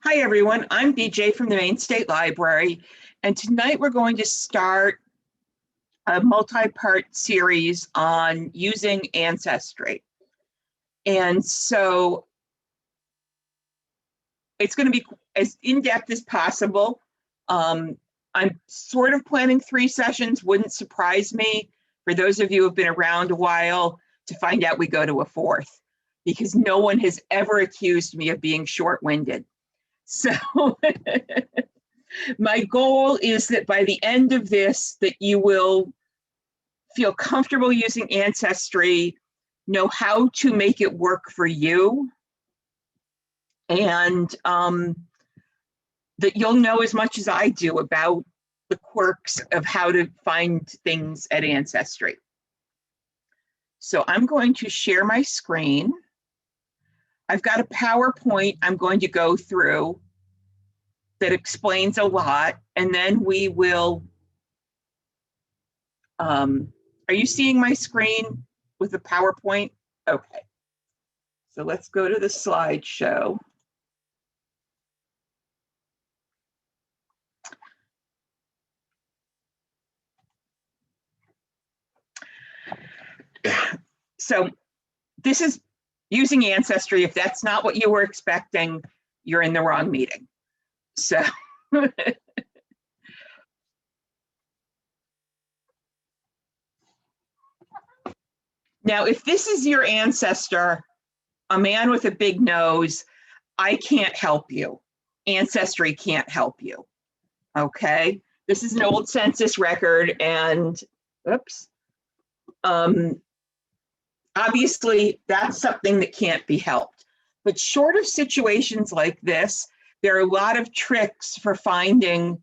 Hi everyone, I'm BJ from the Maine State Library, and tonight we're going to start a multi-part series on using Ancestry. And so it's going to be as in-depth as possible. I'm sort of planning 3 sessions, wouldn't surprise me for those of you who have been around a while to find out we go to a 4th, because no one has ever accused me of being short-winded. So my goal is that by the end of this, that you will feel comfortable using Ancestry, know how to make it work for you, and that you'll know as much as I do about the quirks of how to find things at Ancestry. So I'm going to share my screen. I've got a PowerPoint I'm going to go through that explains a lot, and then we will, are you seeing my screen with the PowerPoint? Okay, so let's go to the slideshow. So this is using Ancestry. If that's not what you were expecting, you're in the wrong meeting. So now, if this is your ancestor, a man with a big nose, I can't help you. Ancestry can't help you. Okay, this is an old census record, and oops. Obviously, that's something that can't be helped. But short of situations like this, there are a lot of tricks for finding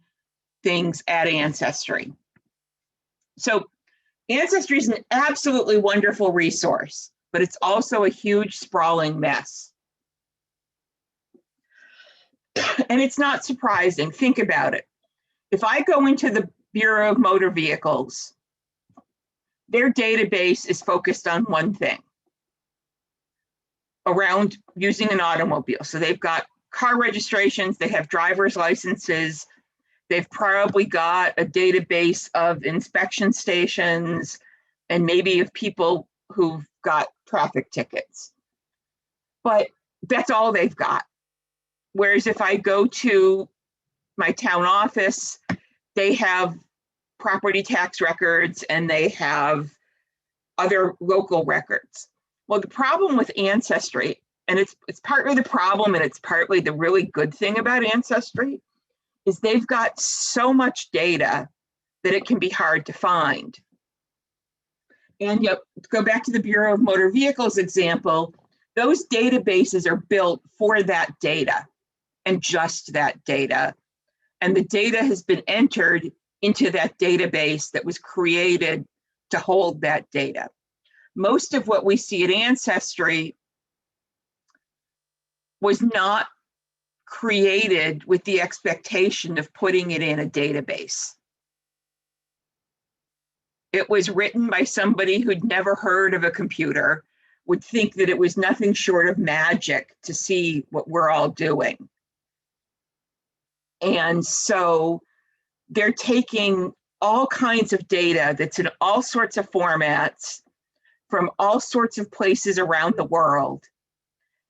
things at Ancestry. So Ancestry is an absolutely wonderful resource, but it's also a huge sprawling mess. And it's not surprising. Think about it. If I go into the Bureau of Motor Vehicles, their database is focused on one thing, around using an automobile. So they've got car registrations, they have driver's licenses, they've probably got a database of inspection stations, and maybe of people who've got traffic tickets. But that's all they've got. Whereas if I go to my town office, they have property tax records and they have other local records. Well, the problem with Ancestry, and it's partly the problem and it's partly the really good thing about Ancestry, is they've got so much data that it can be hard to find. And yet, to go back to the Bureau of Motor Vehicles example, those databases are built for that data and just that data. And the data has been entered into that database that was created to hold that data. Most of what we see at Ancestry was not created with the expectation of putting it in a database. It was written by somebody who'd never heard of a computer, would think that it was nothing short of magic to see what we're all doing. And so they're taking all kinds of data that's in all sorts of formats from all sorts of places around the world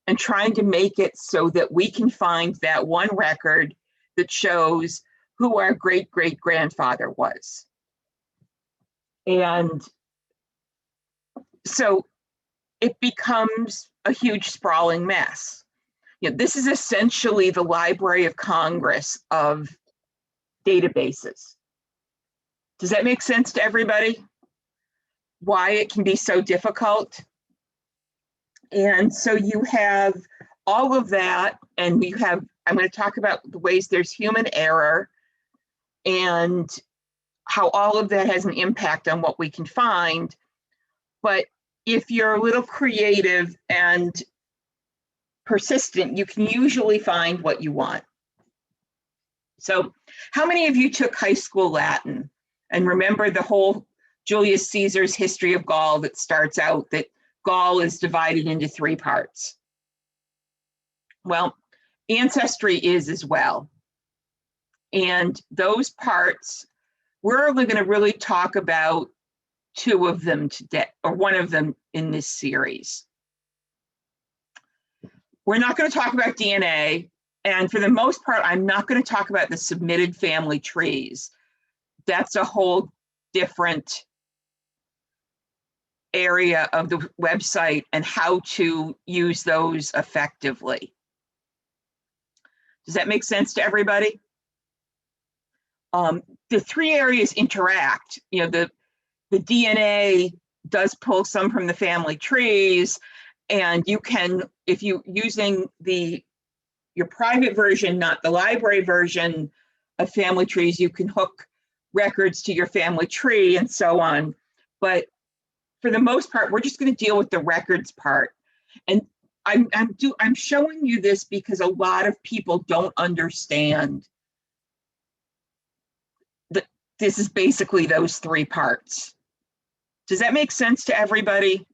and trying to make it so that we can find that one record that shows who our great-great-grandfather was. And so it becomes a huge sprawling mess. You know, this is essentially the Library of Congress of databases. Does that make sense to everybody? Why it can be so difficult? And so you have all of that, and we have, I'm going to talk about the ways there's human error and how all of that has an impact on what we can find. But if you're a little creative and persistent, you can usually find what you want. So how many of you took high school Latin and remember the whole Julius Caesar's history of Gaul that starts out that Gaul is divided into 3 parts? Well, Ancestry is as well. And those parts, we're only going to really talk about two of them today, or one of them in this series. We're not going to talk about DNA. And for the most part, I'm not going to talk about the submitted family trees. That's a whole different area of the website and how to use those effectively. Does that make sense to everybody? The three areas interact. You know, the DNA does pull some from the family trees, and you can, if you using your private version, not the library version of family trees, you can hook records to your family tree and so on. But for the most part, we're just going to deal with the records part. And I'm showing you this because a lot of people don't understand that this is basically those three parts. Does that make sense to everybody?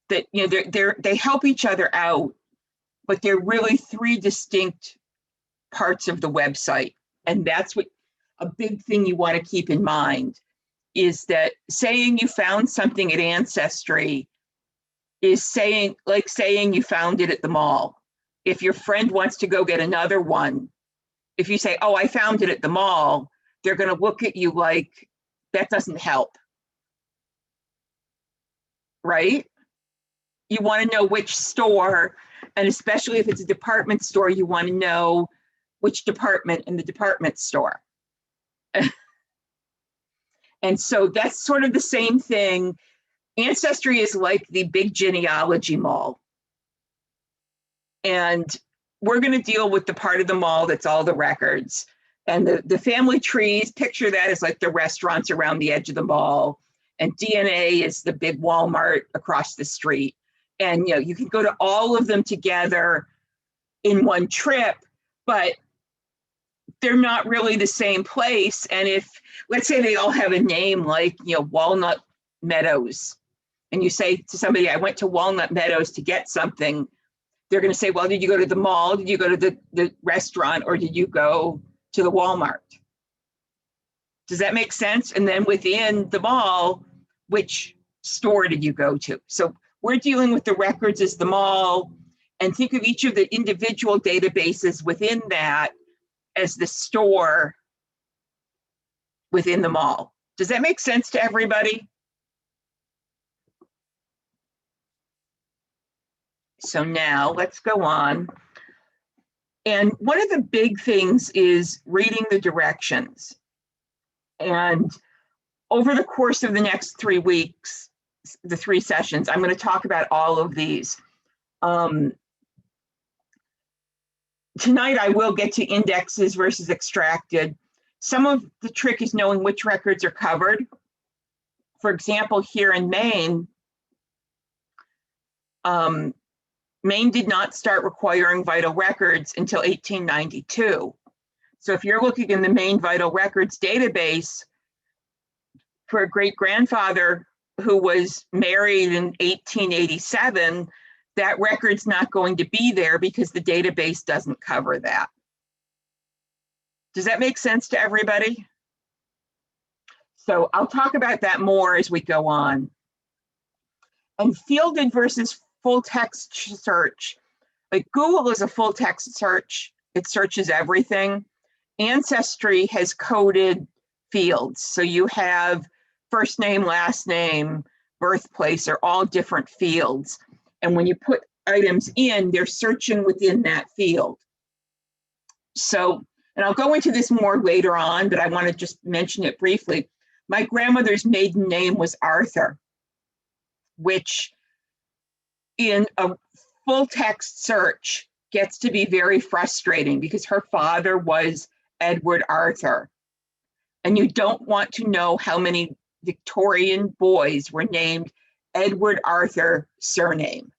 That, you know, they help each other out, but they're really three distinct parts of the website. And that's what a big thing you want to keep in mind, is that saying you found something at Ancestry is like saying you found it at the mall. If your friend wants to go get another one, if you say, oh, I found it at the mall, they're going to look at you like that doesn't help, right? You want to know which store, and especially if it's a department store, you want to know which department in the department store. And so that's sort of the same thing. Ancestry is like the big genealogy mall. And we're going to deal with the part of the mall that's all the records. And the family trees, picture that as like the restaurants around the edge of the mall. And DNA is the big Walmart across the street. And, you know, you can go to all of them together in one trip, but they're not really the same place. And if, let's say they all have a name like, you know, Walnut Meadows, and you say to somebody, I went to Walnut Meadows to get something, they're going to say, well, did you go to the mall? Did you go to the restaurant? Or did you go to the Walmart? Does that make sense? And then within the mall, which store did you go to? So we're dealing with the records as the mall, and think of each of the individual databases within that as the store within the mall. Does that make sense to everybody? So now let's go on. And one of the big things is reading the directions. And over the course of the next 3 weeks, the 3 sessions, I'm going to talk about all of these. Tonight, I will get to indexes versus extracted. Some of the trick is knowing which records are covered. For example, here in Maine, Maine did not start requiring vital records until 1892. So if you're looking in the Maine Vital Records database for a great-grandfather who was married in 1887, that record's not going to be there because the database doesn't cover that. Does that make sense to everybody? So I'll talk about that more as we go on. And fielded versus full text search. Like Google is a full text search. It searches everything. Ancestry has coded fields. So you have first name, last name, birthplace are all different fields. And when you put items in, they're searching within that field. So, and I'll go into this more later on, but I want to just mention it briefly. My grandmother's maiden name was Arthur, which in a full text search gets to be very frustrating because her father was Edward Arthur. And you don't want to know how many Victorian boys were named Edward Arthur surname.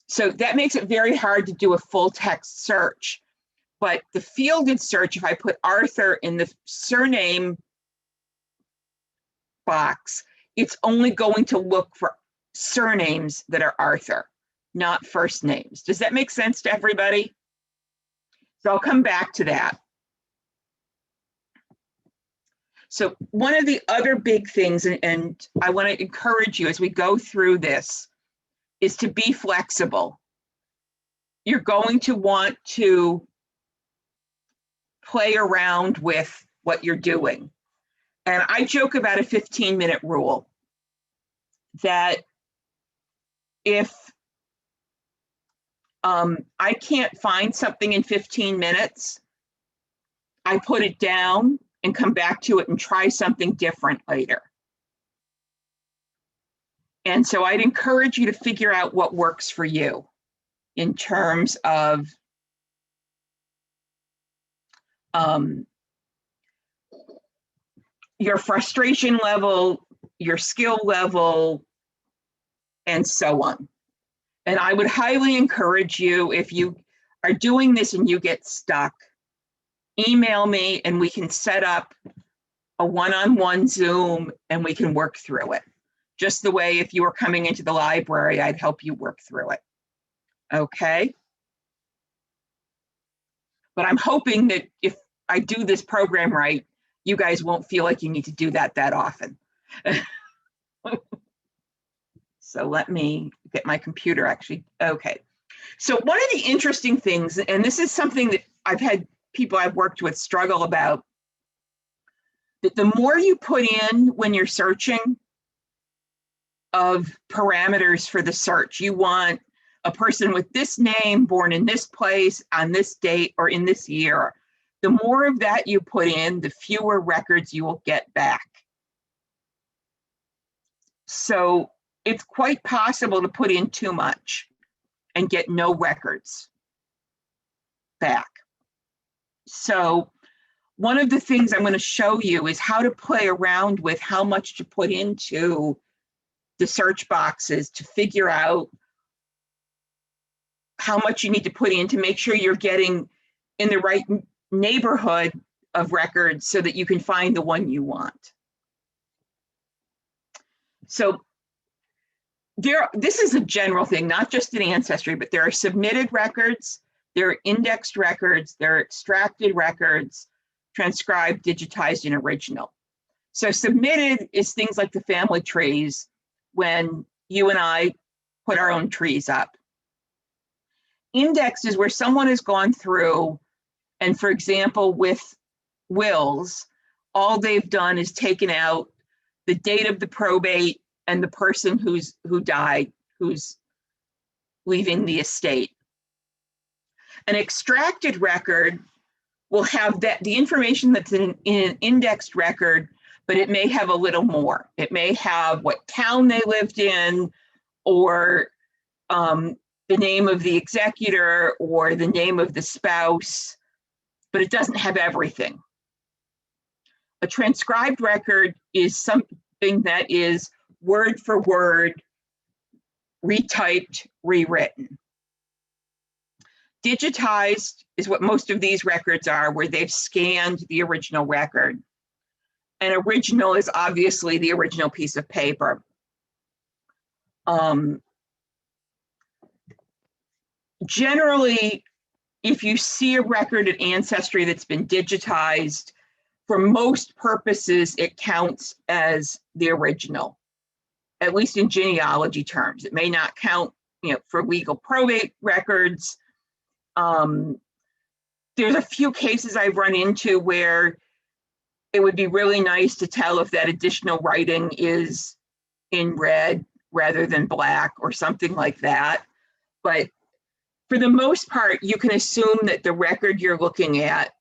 So that makes it very hard to do a full text search. But the fielded search, if I put Arthur in the surname box, it's only going to look for surnames that are Arthur. not first names. Does that make sense to everybody? So I'll come back to that. So one of the other big things, and I want to encourage you as we go through this, is to be flexible. You're going to want to play around with what you're doing. And I joke about a 15-minute rule, that if I can't find something in 15 minutes, I put it down and come back to it and try something different later. And so I'd encourage you to figure out what works for you in terms of your frustration level, your skill level, and so on. And I would highly encourage you, if you are doing this and you get stuck, email me and we can set up a one-on-one Zoom and we can work through it. Just the way if you were coming into the library, I'd help you work through it. Okay? But I'm hoping that if I do this program right, you guys won't feel like you need to do that often. So let me get my computer actually. Okay. So one of the interesting things, and this is something that I've had people I've worked with struggle about, that the more you put in when you're searching of parameters for the search, you want a person with this name, born in this place, on this date, or in this year, the more of that you put in, the fewer records you will get back. So it's quite possible to put in too much and get no records back. So one of the things I'm going to show you is how to play around with how much to put into the search boxes to figure out how much you need to put in to make sure you're getting in the right neighborhood of records so that you can find the one you want. So this is a general thing, not just in Ancestry, but there are submitted records, there are indexed records, there are extracted records, transcribed, digitized, and original. So submitted is things like the family trees when you and I put our own trees up. Indexed is where someone has gone through and, for example, with wills, all they've done is taken out the date of the probate and the person who died, who's leaving the estate. An extracted record will have the information that's in an indexed record, but it may have a little more. It may have what town they lived in, or the name of the executor, or the name of the spouse, but it doesn't have everything. A transcribed record is something that is word for word, retyped, rewritten. Digitized is what most of these records are, where they've scanned the original record. And original is obviously the original piece of paper. Generally, if you see a record at Ancestry that's been digitized, for most purposes, it counts as the original, at least in genealogy terms. It may not count, for legal probate records. There's a few cases I've run into where it would be really nice to tell if that additional writing is in red rather than black or something like that. But for the most part, you can assume that the record you're looking at.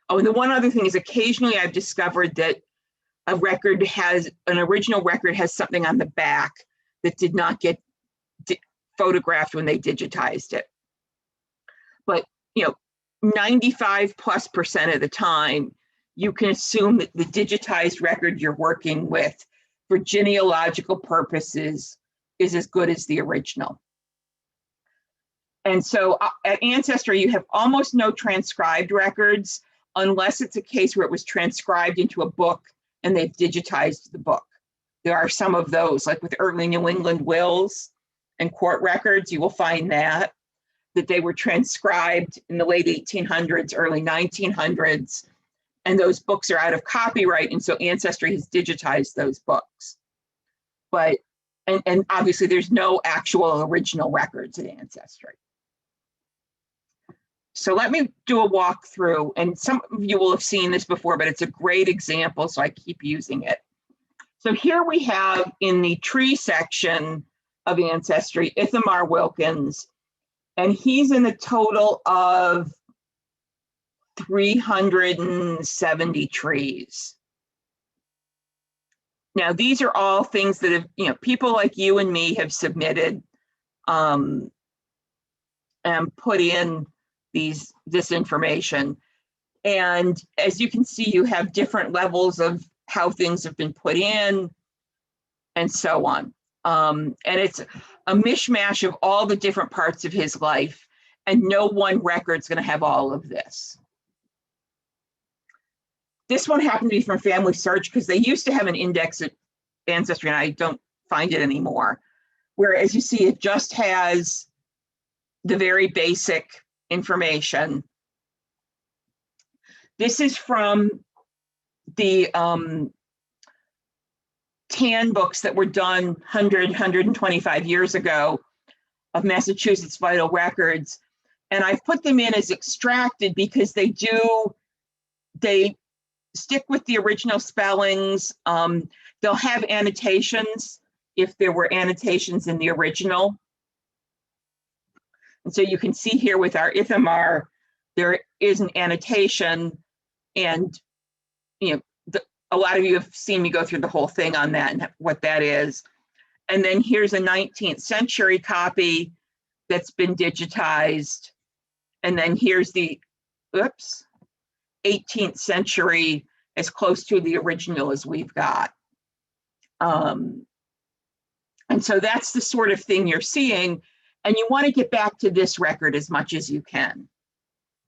Oh, and the one other thing is occasionally I've discovered that an original record has something on the back that did not get photographed when they digitized it. But 95+% of the time, you can assume that the digitized record you're working with for genealogical purposes is as good as the original. And so at Ancestry, you have almost no transcribed records unless it's a case where it was transcribed into a book and they've digitized the book. There are some of those, like with early New England wills, and court records, you will find that they were transcribed in the late 1800s, early 1900s, and those books are out of copyright, and so Ancestry has digitized those books. But, and obviously there's no actual original records at Ancestry. So let me do a walkthrough, and some of you will have seen this before, but it's a great example, so I keep using it. So here we have in the tree section of Ancestry, Ithamar Wilkins, and he's in a total of 370 trees. Now, these are all things that have, people like you and me have submitted and put in this information. And as you can see, you have different levels of how things have been put in and so on. And it's a mishmash of all the different parts of his life, and no one record's going to have all of this. This one happened to be from Family Search because they used to have an index at Ancestry, and I don't find it anymore, where, as you see, it just has the very basic information. This is from the TAN books that were done 125 years ago of Massachusetts Vital Records. And I've put them in as extracted because they stick with the original spellings. They'll have annotations if there were annotations in the original. And so you can see here with our Ithamar, there is an annotation, and a lot of you have seen me go through the whole thing on that and what that is. And then here's a 19th century copy that's been digitized. And then here's the 18th century, as close to the original as we've got. And so that's the sort of thing you're seeing. And you want to get back to this record as much as you can,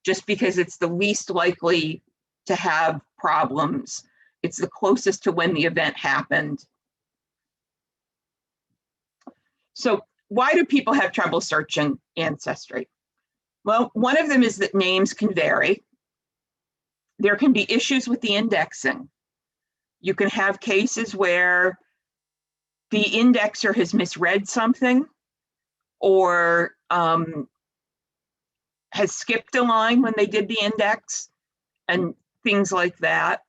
just because it's the least likely to have problems. It's the closest to when the event happened. So why do people have trouble searching Ancestry? Well, one of them is that names can vary. There can be issues with the indexing. You can have cases where the indexer has misread something or has skipped a line when they did the index and things like that.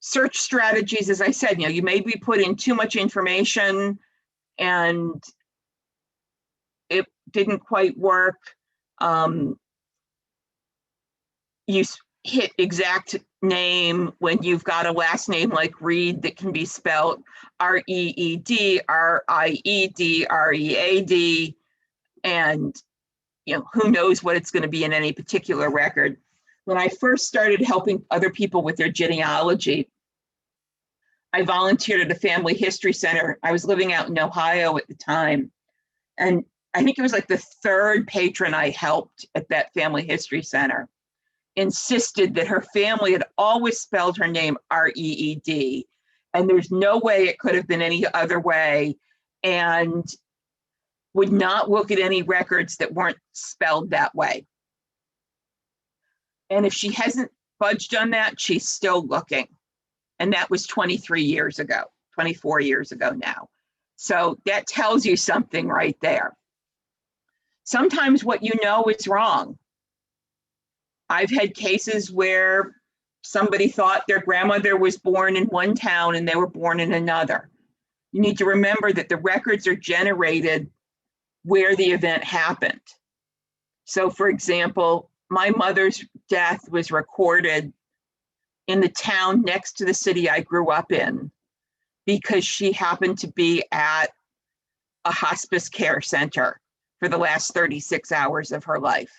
Search strategies, as I said, you maybe put in too much information and it didn't quite work. You hit exact name when you've got a last name like Reed that can be spelled R-E-E-D, R-I-E-D, R-E-A-D, and who knows what it's going to be in any particular record. When I first started helping other people with their genealogy, I volunteered at a family history center. I was living out in Ohio at the time, and I think it was like the third patron I helped at that family history center insisted that her family had always spelled her name R-E-E-D, and there's no way it could have been any other way, and would not look at any records that weren't spelled that way. And if she hasn't budged on that, she's still looking. And that was 23 years ago, 24 years ago now. So that tells you something right there. Sometimes what you know is wrong. I've had cases where somebody thought their grandmother was born in one town and they were born in another. You need to remember that the records are generated where the event happened. So for example, my mother's death was recorded in the town next to the city I grew up in because she happened to be at a hospice care center for the last 36 hours of her life.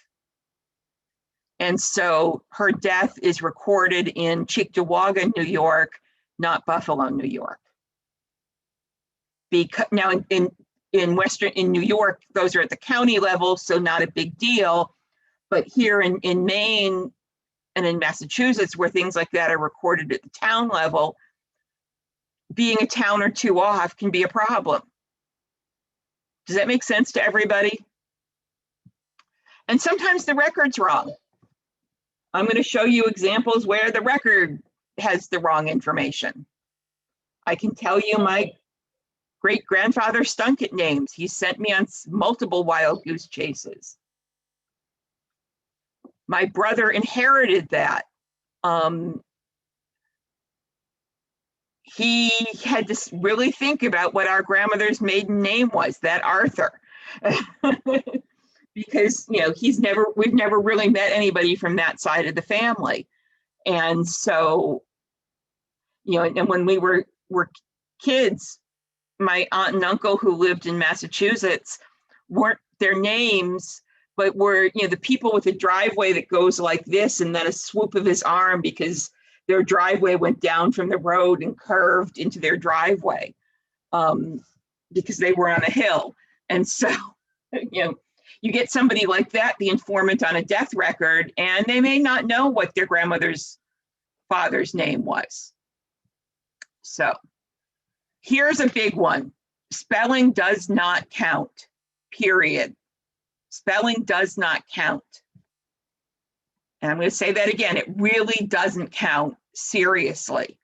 And so her death is recorded in Cheektowaga, New York, not Buffalo, New York. Because now in New York, those are at the county level, so not a big deal. But here in Maine and in Massachusetts, where things like that are recorded at the town level, being a town or two off can be a problem. Does that make sense to everybody? And sometimes the record's wrong. I'm going to show you examples where the record has the wrong information. I can tell you my great-grandfather stunk at names. He sent me on multiple wild goose chases. My brother inherited that. He had to really think about what our grandmother's maiden name was, that Arthur. Because, you know, we've never really met anybody from that side of the family. And so, you know, and when we were kids, my aunt and uncle who lived in Massachusetts weren't their names, but were, you know, the people with a driveway that goes like this and then a swoop of his arm because their driveway went down from the road and curved into their driveway because they were on a hill. And so, you know, you get somebody like that, the informant on a death record, and they may not know what their grandmother's father's name was. So here's a big one. Spelling does not count, period. Spelling does not count. And I'm going to say that again, it really doesn't count, seriously.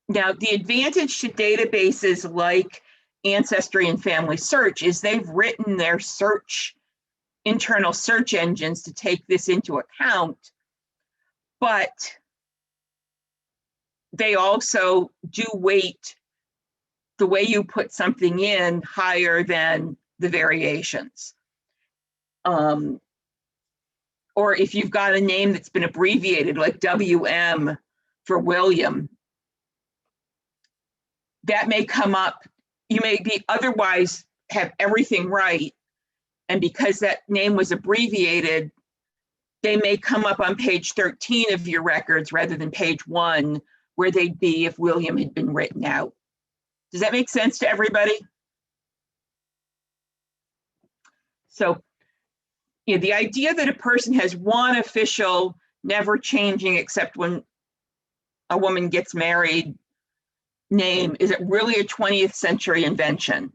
Now, the advantage to databases like Ancestry and Family Search is they've written their internal search engines to take this into account, but they also do weight the way you put something in higher than the variations. Or if you've got a name that's been abbreviated, like WM for William, that may come up. You may be otherwise have everything right, and because that name was abbreviated, they may come up on page 13 of your records rather than page 1, where they'd be if William had been written out. Does that make sense to everybody? So, you know, the idea that a person has one official, never changing except when a woman gets married name is really a 20th century invention.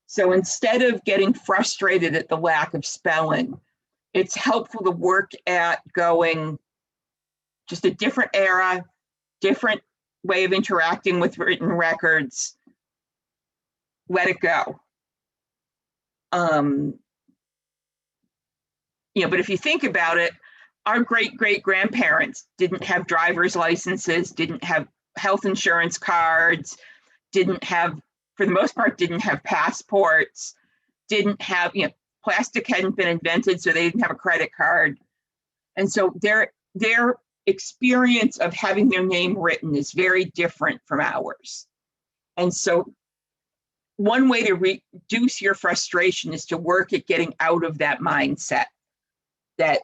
So instead of getting frustrated at the lack of spelling, it's helpful to work at going just a different era, different way of interacting with written records. Let it go. You know, but if you think about it, our great-great-grandparents didn't have driver's licenses, didn't have health insurance cards, didn't have, for the most part, didn't have passports, didn't have, you know, plastic hadn't been invented, so they didn't have a credit card. And so their experience of having their name written is very different from ours. And so one way to reduce your frustration is to work at getting out of that mindset that,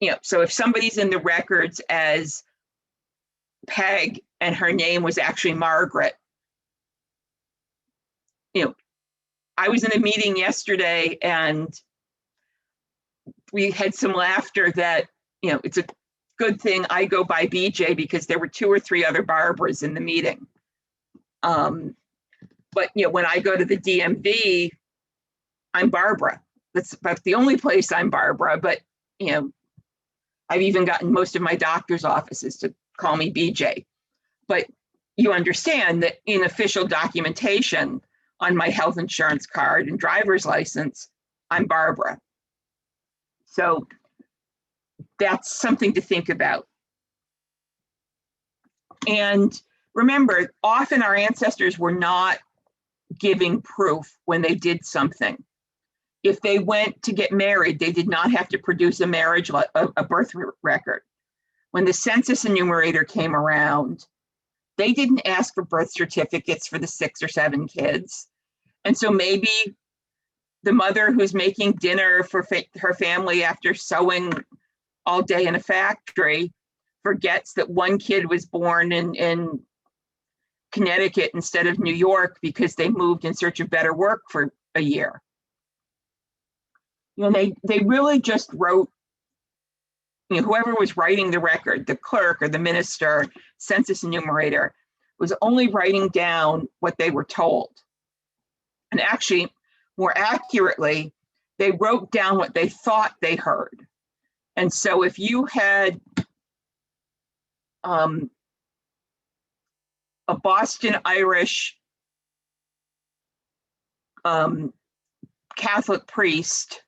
you know, so if somebody's in the records as Peg and her name was actually Margaret, you know, I was in a meeting yesterday and we had some laughter that, you know, it's a good thing I go by BJ because there were 2 or 3 other Barbaras in the meeting. But, you know, when I go to the DMV, I'm Barbara. That's about the only place I'm Barbara, but, you know, I've even gotten most of my doctor's offices to call me BJ. But you understand that in official documentation on my health insurance card and driver's license, I'm Barbara. So that's something to think about. And remember, often our ancestors were not giving proof when they did something. If they went to get married, they did not have to produce a birth record. When the census enumerator came around, they didn't ask for birth certificates for the 6 or 7 kids. And so maybe the mother who's making dinner for her family after sewing all day in a factory forgets that one kid was born in Connecticut instead of New York because they moved in search of better work for a year. You know, they really just wrote, you know, whoever was writing the record, the clerk or the minister, census enumerator, was only writing down what they were told. And actually, more accurately, they wrote down what they thought they heard. And so if you had a Boston Irish Catholic priest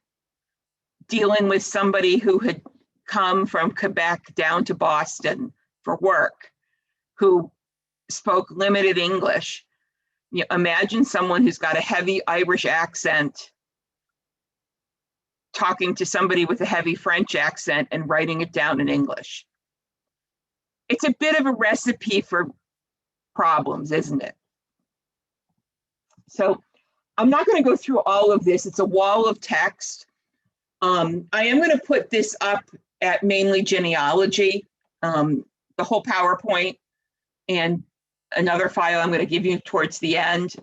dealing with somebody who had come from Quebec down to Boston for work, who spoke limited English, you know, imagine someone who's got a heavy Irish accent talking to somebody with a heavy French accent and writing it down in English. It's a bit of a recipe for problems, isn't it? So I'm not going to go through all of this. It's a wall of text. I am going to put this up at mainly Genealogy, the whole PowerPoint, and another file I'm going to give you towards the end.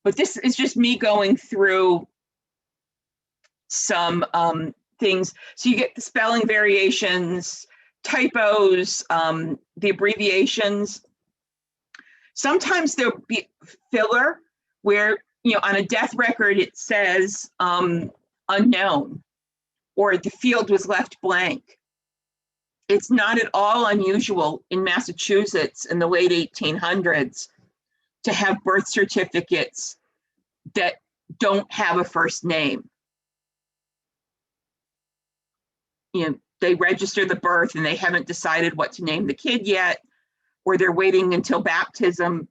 But this is just me going through some things. So you get the spelling variations, typos, the abbreviations. Sometimes there'll be filler where, you know, on a death record it says unknown, or the field was left blank. It's not at all unusual in Massachusetts in the late 1800s to have birth certificates that don't have a first name. You know, they register the birth and they haven't decided what to name the kid yet, or they're waiting until baptism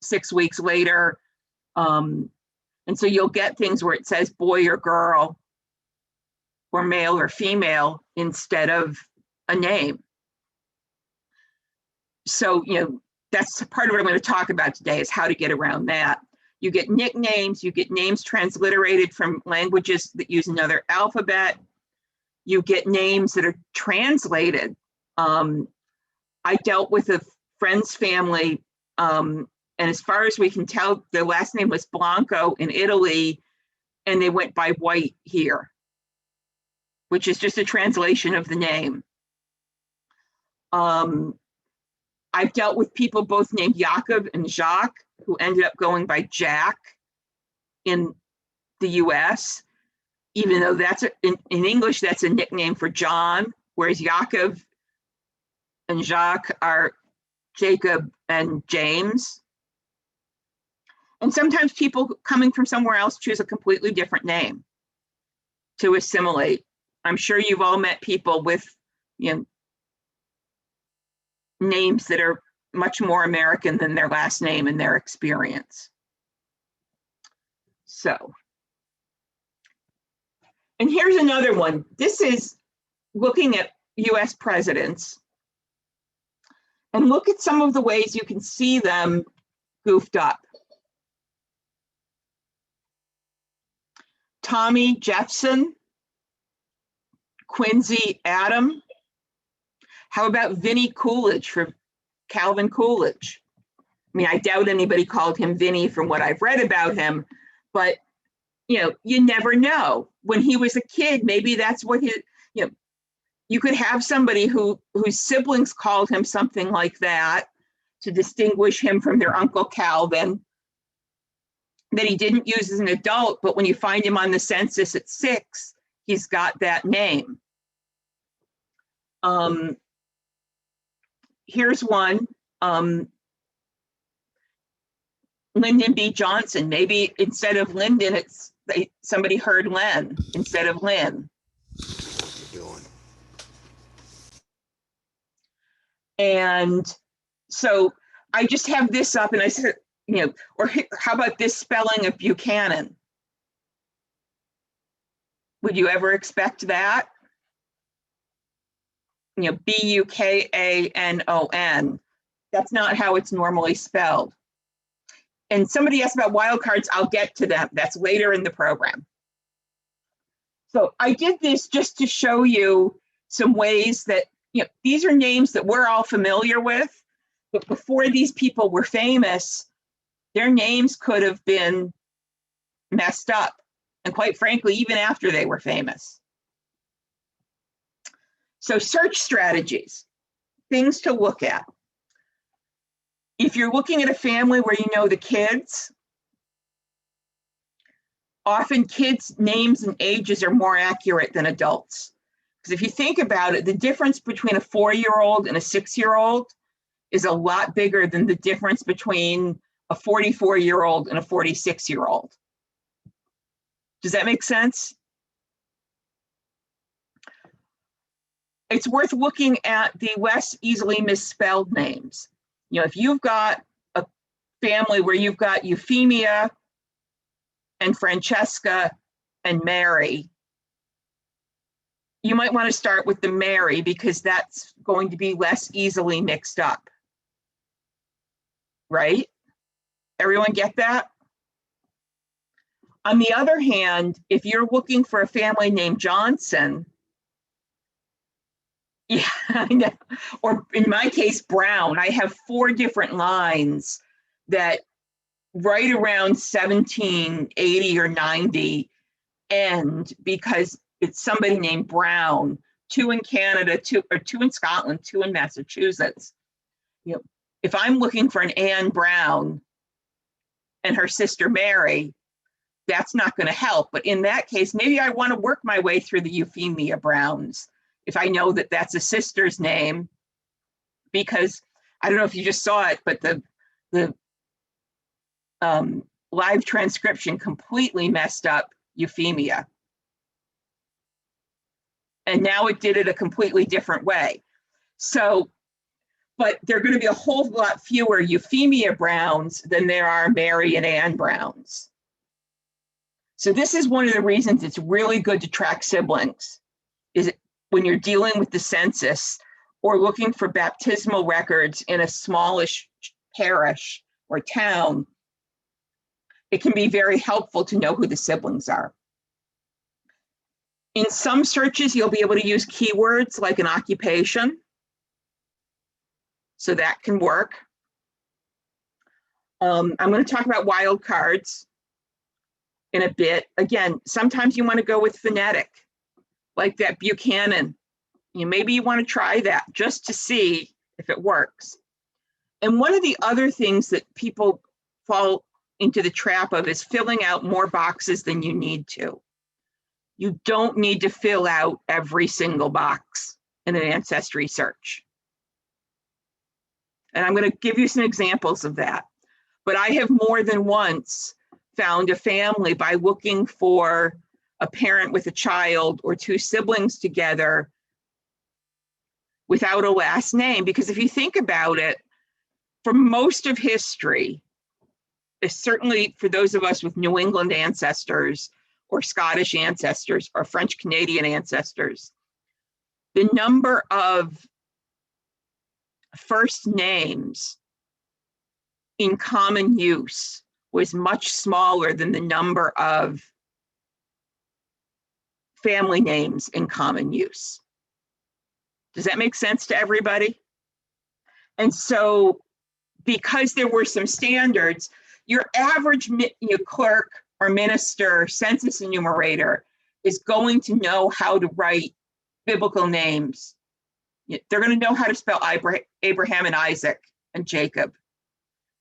6 weeks later. And so you'll get things where it says boy or girl, or male or female, instead of a name. So, you know, that's part of what I'm going to talk about today, is how to get around that. You get nicknames, you get names transliterated from languages that use another alphabet. You get names that are translated. I dealt with a friend's family, and as far as we can tell, their last name was Blanco in Italy, and they went by White here, which is just a translation of the name. I've dealt with people both named Jacob and Jacques, who ended up going by Jack in the US, even though that's in English, that's a nickname for John, whereas Jacob and Jacques are Jacob and James. And sometimes people coming from somewhere else choose a completely different name to assimilate. I'm sure you've all met people with, you know, names that are much more American than their last name in their experience. So, and here's another one. This is looking at US presidents, and look at some of the ways you can see them goofed up. Tommy Jefferson, Quincy Adam. How about Vinnie Coolidge for Calvin Coolidge? I mean, I doubt anybody called him Vinnie from what I've read about him, but you know, you never know. When he was a kid, maybe that's what his, you know, you could have somebody whose siblings called him something like that to distinguish him from their Uncle Calvin, that he didn't use as an adult, but when you find him on the census at 6, he's got that name. Here's one, Lyndon B Johnson. Maybe instead of Lyndon, somebody heard Len instead of Lynn. And so I just have this up and I said, you know, or how about this spelling of Buchanan? Would you ever expect that? You know, Bukanon. That's not how it's normally spelled. And somebody asked about wildcards. I'll get to them. That's later in the program. So I did this just to show you some ways that, you know, these are names that we're all familiar with, but before these people were famous, their names could have been messed up. And quite frankly, even after they were famous. So search strategies, things to look at. If you're looking at a family where you know the kids, often kids' names and ages are more accurate than adults. Because if you think about it, the difference between a 4-year-old and a 6-year-old is a lot bigger than the difference between a 44-year-old and a 46-year-old. Does that make sense? It's worth looking at the less easily misspelled names. You know, if you've got a family where you've got Euphemia and Francesca and Mary, you might want to start with the Mary because that's going to be less easily mixed up. Right? Everyone get that? On the other hand, if you're looking for a family named Johnson, yeah, I know. Or in my case, Brown, I have 4 different lines that right around 1780 or 90 end because it's somebody named Brown, 2 in Canada, 2 in Scotland, 2 in Massachusetts. You know, if I'm looking for an Anne Brown and her sister Mary, that's not going to help. But in that case, maybe I want to work my way through the Euphemia Browns if I know that that's a sister's name, because I don't know if you just saw it, but the live transcription completely messed up Euphemia. And now it did it a completely different way. So, but there are going to be a whole lot fewer Euphemia Browns than there are Mary and Anne Browns. So this is one of the reasons it's really good to track siblings, is when you're dealing with the census or looking for baptismal records in a smallish parish or town, it can be very helpful to know who the siblings are. In some searches, you'll be able to use keywords like an occupation. So that can work. I'm going to talk about wildcards in a bit. Again, sometimes you want to go with phonetic, like that Buchanan. Maybe you want to try that just to see if it works. And one of the other things that people fall into the trap of is filling out more boxes than you need to. You don't need to fill out every single box in an Ancestry search. And I'm going to give you some examples of that. But I have more than once found a family by looking for a parent with a child or 2 siblings together without a last name. Because if you think about it, for most of history, certainly for those of us with New England ancestors or Scottish ancestors or French Canadian ancestors, the number of first names in common use was much smaller than the number of family names in common use. Does that make sense to everybody? And so, because there were some standards, your average clerk or minister, census enumerator, is going to know how to write biblical names. They're going to know how to spell Abraham and Isaac and Jacob.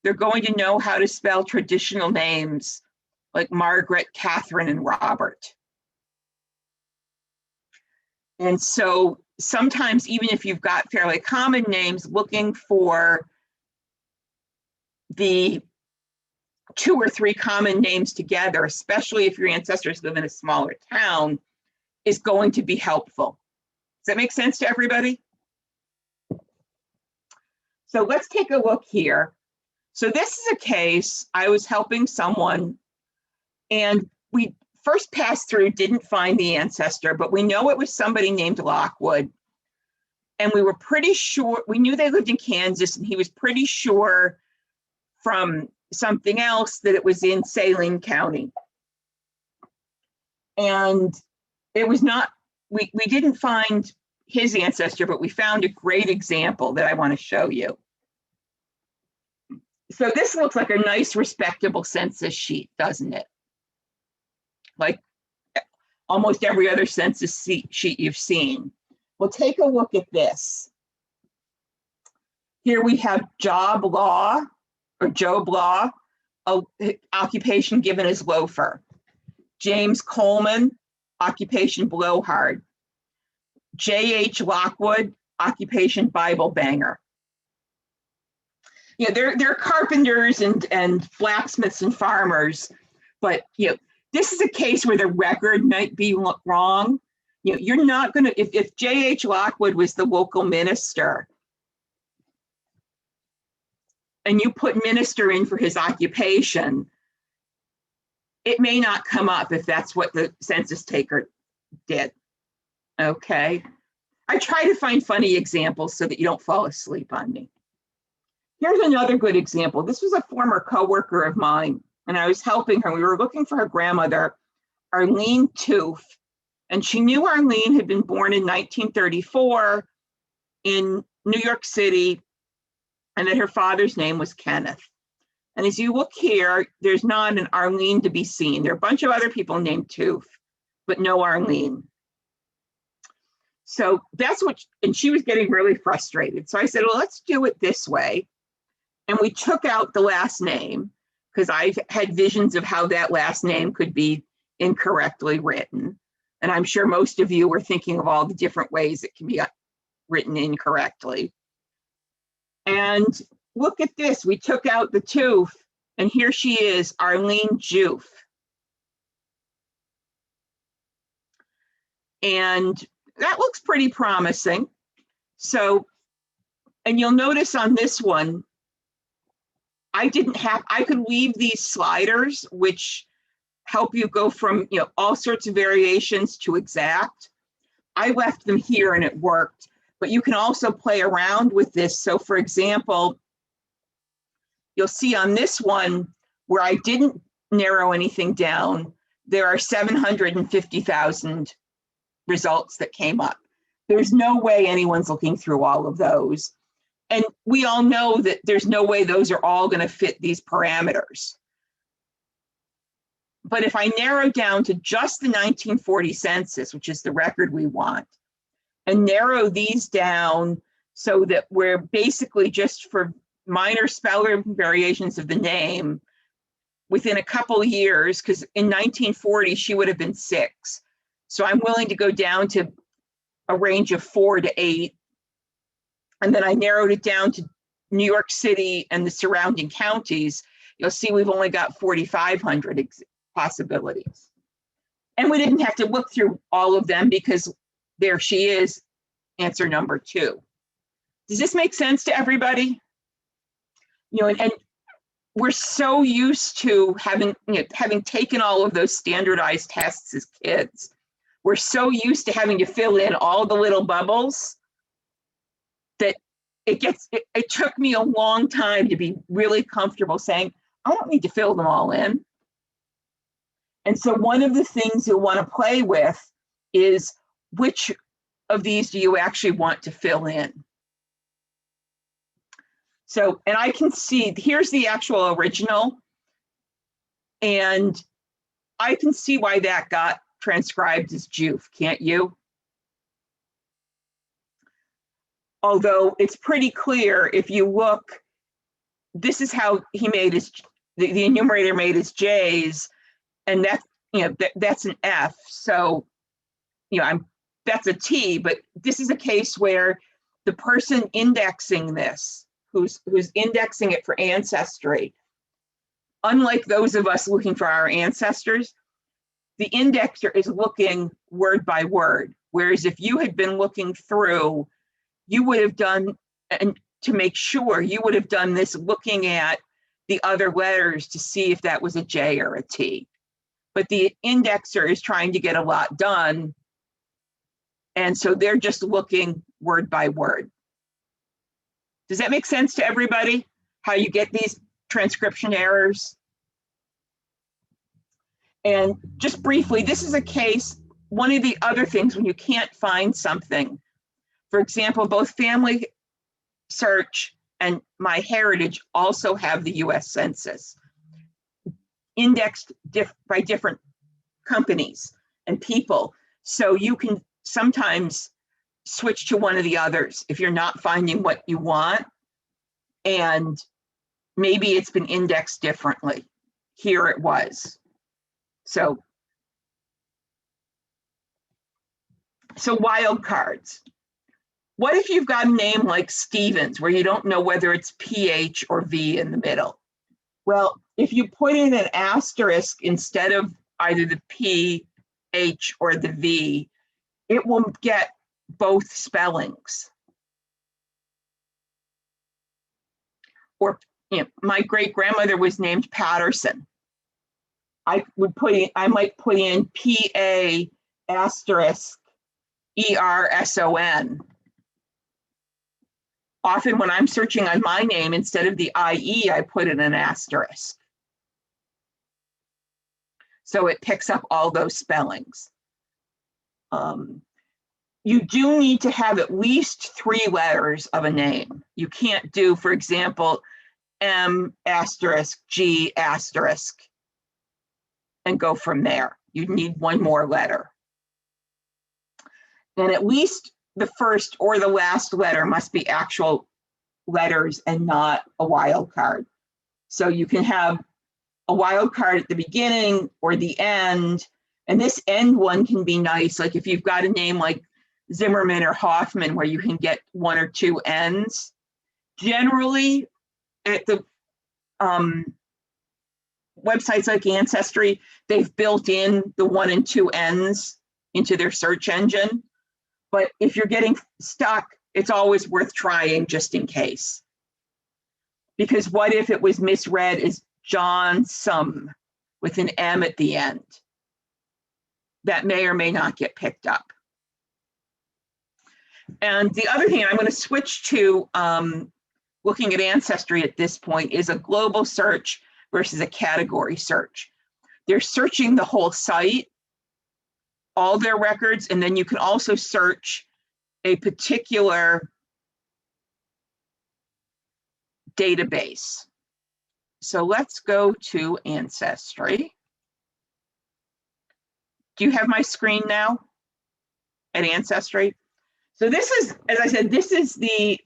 They're going to know how to spell traditional names like Margaret, Catherine, and Robert. And so sometimes, even if you've got fairly common names, looking for the 2 or 3 common names together, especially if your ancestors live in a smaller town, is going to be helpful. Does that make sense to everybody? So let's take a look here. So this is a case, I was helping someone, and we first passed through, didn't find the ancestor, but we know it was somebody named Lockwood. And we were pretty sure, we knew they lived in Kansas, and he was pretty sure from something else that it was in Saline County. And it was not, we didn't find his ancestor, but we found a great example that I want to show you. So this looks like a nice, respectable census sheet, doesn't it? Like almost every other census sheet you've seen. Well, take a look at this. Here we have job law, or Job law, occupation given as loafer. James Coleman, occupation blowhard. J.H. Lockwood, occupation Bible banger. They're carpenters and blacksmiths and farmers, but this is a case where the record might be wrong. You're not going to, if J.H. Lockwood was the local minister and you put minister in for his occupation, it may not come up if that's what the census taker did. Okay. I try to find funny examples so that you don't fall asleep on me. Here's another good example. This was a former coworker of mine, and I was helping her. We were looking for her grandmother, Arlene Tooth, and she knew Arlene had been born in 1934 in New York City, and that her father's name was Kenneth. And as you look here, there's not an Arlene to be seen. There are a bunch of other people named Tooth, but no Arlene. So that's and she was getting really frustrated. So I said, well, let's do it this way. And we took out the last name because I've had visions of how that last name could be incorrectly written. And I'm sure most of you were thinking of all the different ways it can be written incorrectly. And look at this, we took out the Tooth, and here she is, Arlene Joof. And that looks pretty promising. So, and you'll notice on this one, I could leave these sliders, which help you go from, all sorts of variations to exact. I left them here and it worked, but you can also play around with this. So for example, you'll see on this one where I didn't narrow anything down, there are 750,000 results that came up. There's no way anyone's looking through all of those. And we all know that there's no way those are all going to fit these parameters. But if I narrow down to just the 1940 census, which is the record we want, and narrow these down so that we're basically just for minor speller variations of the name within a couple of years, because in 1940, she would have been 6. So I'm willing to go down to a range of 4 to 8. And then I narrowed it down to New York City and the surrounding counties. You'll see we've only got 4,500 possibilities. And we didn't have to look through all of them because there she is, answer number 2. Does this make sense to everybody? And we're so used to having taken all of those standardized tests as kids. We're so used to having to fill in all the little bubbles that it took me a long time to be really comfortable saying, I don't need to fill them all in. And so one of the things you'll want to play with is which of these do you actually want to fill in? So, and I can see, here's the actual original, and I can see why that got transcribed as Joof, can't you? Although it's pretty clear if you look, this is how he made his, the enumerator made his J's, and that, that's an F. So, that's a T, but this is a case where the person indexing this, who's indexing it for Ancestry, unlike those of us looking for our ancestors, the indexer is looking word by word. Whereas if you had been looking through, you would have done, and to make sure, you would have done this looking at the other letters to see if that was a J or a T. But the indexer is trying to get a lot done. And so they're just looking word by word. Does that make sense to everybody? How you get these transcription errors? And just briefly, this is a case, one of the other things when you can't find something, for example, both Family Search and MyHeritage also have the US Census, indexed by different companies and people. So you can sometimes switch to one of the others if you're not finding what you want, and maybe it's been indexed differently. Here it was. So So wild cards. What if you've got a name like Stevens, where you don't know whether it's PH or V in the middle? Well, if you put in an asterisk instead of either the P, H, or the V, it will get both spellings. Or, my great-grandmother was named Patterson. I might put in P-A asterisk E-R-S-O-N. Often when I'm searching on my name, instead of the I-E, I put in an asterisk. So it picks up all those spellings. You do need to have at least 3 letters of a name. You can't do, for example, M asterisk G asterisk and go from there. You need 1 more letter. And at least the first or the last letter must be actual letters and not a wild card. So you can have a wild card at the beginning or the end, and this end one can be nice. Like if you've got a name like Zimmerman or Hoffman, where you can get 1 or 2 ends. Generally, at the websites like Ancestry, they've built in the 1 and 2 ends into their search engine. But if you're getting stuck, it's always worth trying just in case. Because what if it was misread as Johnson with an M at the end? That may or may not get picked up. And the other thing I'm going to switch to looking at Ancestry at this point is a global search versus a category search. They're searching the whole site, all their records, and then you can also search a particular database. So let's go to Ancestry. Do you have my screen now at Ancestry? So this is, as I said, this is the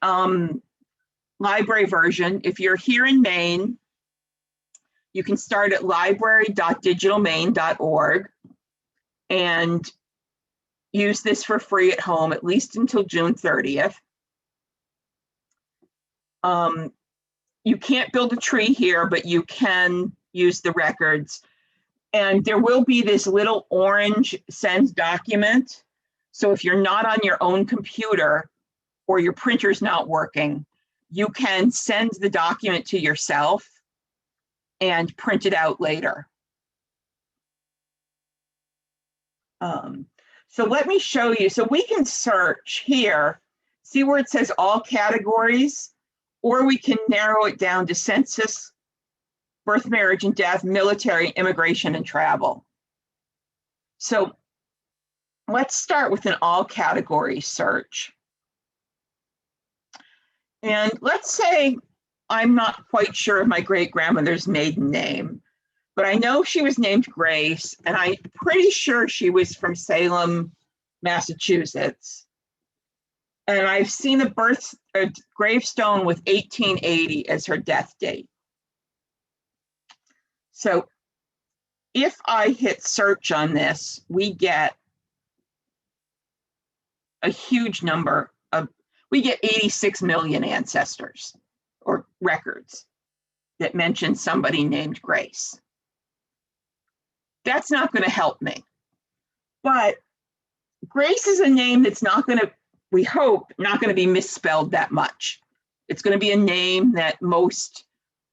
library version. If you're here in Maine, you can start at library.digitalmaine.org and use this for free at home, at least until June 30th. You can't build a tree here, but you can use the records. And there will be this little orange send document. So if you're not on your own computer or your printer's not working, you can send the document to yourself and print it out later. So let me show you. So we can search here, see where it says all categories, or we can narrow it down to census, birth, marriage, and death, military, immigration, and travel. So let's start with an all category search. And let's say I'm not quite sure of my great-grandmother's maiden name, but I know she was named Grace, and I'm pretty sure she was from Salem, Massachusetts. And I've seen a gravestone with 1880 as her death date. So if I hit search on this, we get a huge number of, we get 86 million ancestors or records that mention somebody named Grace. That's not going to help me. But Grace is a name that's not going to, we hope, not going to be misspelled that much. It's going to be a name that most